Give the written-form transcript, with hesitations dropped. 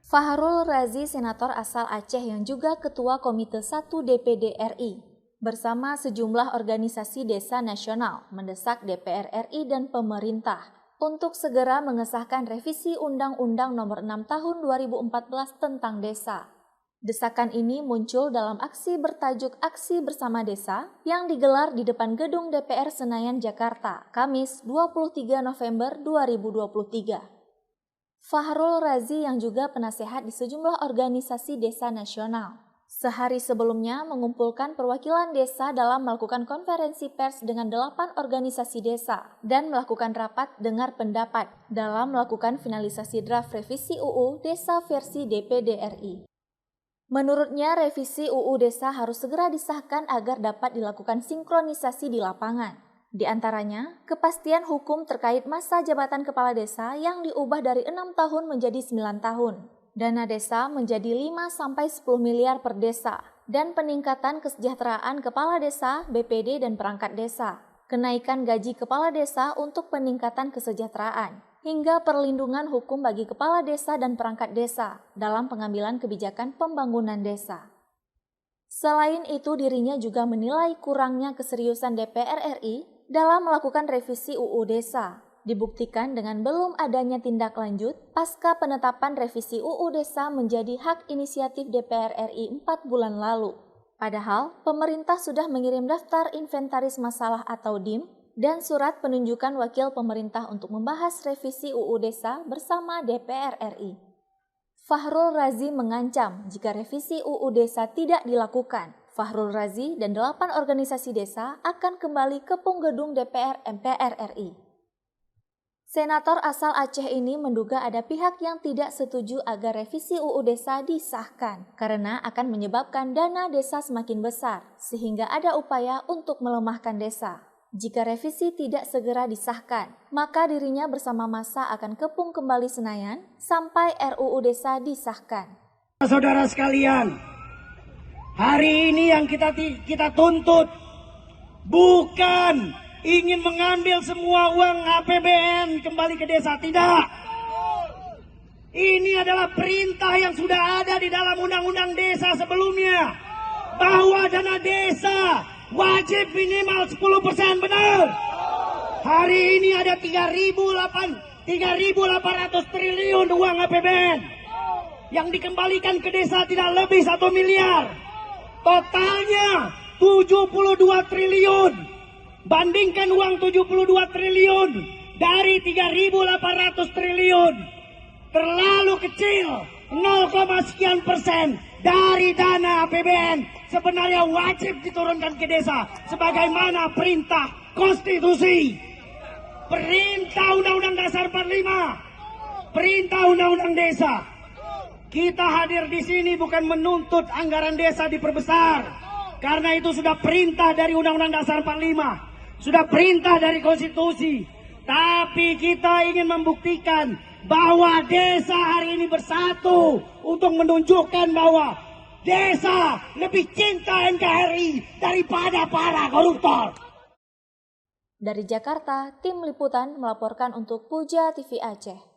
Fahrul Razi, senator asal Aceh yang juga Ketua Komite 1 DPD RI, bersama sejumlah organisasi desa nasional mendesak DPR RI dan pemerintah untuk segera mengesahkan revisi Undang-Undang Nomor 6 Tahun 2014 tentang desa. Desakan ini muncul dalam aksi bertajuk Aksi Bersama Desa yang digelar di depan gedung DPR Senayan, Jakarta, Kamis 23 November 2023. Fahrul Razi yang juga penasehat di sejumlah organisasi desa nasional, sehari sebelumnya mengumpulkan perwakilan desa dalam melakukan konferensi pers dengan 8 organisasi desa dan melakukan rapat dengar pendapat dalam melakukan finalisasi draft revisi UU Desa versi DPD RI. Menurutnya, revisi UU Desa harus segera disahkan agar dapat dilakukan sinkronisasi di lapangan. Di antaranya, kepastian hukum terkait masa jabatan kepala desa yang diubah dari 6 tahun menjadi 9 tahun, dana desa menjadi 5-10 miliar per desa, dan peningkatan kesejahteraan kepala desa, BPD, dan perangkat desa, kenaikan gaji kepala desa untuk peningkatan kesejahteraan, hingga perlindungan hukum bagi kepala desa dan perangkat desa dalam pengambilan kebijakan pembangunan desa. Selain itu, dirinya juga menilai kurangnya keseriusan DPR RI dalam melakukan revisi UU Desa, dibuktikan dengan belum adanya tindak lanjut pasca penetapan revisi UU Desa menjadi hak inisiatif DPR RI 4 bulan lalu. Padahal, pemerintah sudah mengirim daftar inventaris masalah atau DIM dan surat penunjukan wakil pemerintah untuk membahas revisi UU Desa bersama DPR RI. Fahrul Razi mengancam jika revisi UU Desa tidak dilakukan, Fahrul Razi dan 8 organisasi desa akan kembali ke gedung DPR MPR RI. Senator asal Aceh ini menduga ada pihak yang tidak setuju agar revisi UU Desa disahkan karena akan menyebabkan dana desa semakin besar, sehingga ada upaya untuk melemahkan desa. Jika revisi tidak segera disahkan, maka dirinya bersama massa akan kepung kembali Senayan sampai RUU Desa disahkan. Saudara sekalian, hari ini yang kita tuntut bukan ingin mengambil semua uang APBN kembali ke desa, tidak. Ini adalah perintah yang sudah ada di dalam undang-undang desa sebelumnya, bahwa dana desa wajib minimal 10%, benar. Hari ini ada 3.800 triliun uang APBN yang dikembalikan ke desa tidak lebih 1 miliar. Totalnya 72 triliun. Bandingkan uang 72 triliun dari 3.800 triliun. Terlalu kecil, 0,sekian% dari dana APBN sebenarnya wajib diturunkan ke desa sebagaimana perintah konstitusi. Perintah Undang-Undang Dasar 45, perintah Undang-Undang Desa. Kita hadir di sini bukan menuntut anggaran desa diperbesar, karena itu sudah perintah dari Undang-Undang Dasar 45, sudah perintah dari konstitusi. Tapi kita ingin membuktikan bahwa desa hari ini bersatu untuk menunjukkan bahwa desa lebih cinta NKRI daripada para koruptor. Dari Jakarta, tim liputan melaporkan untuk Puja TV Aceh.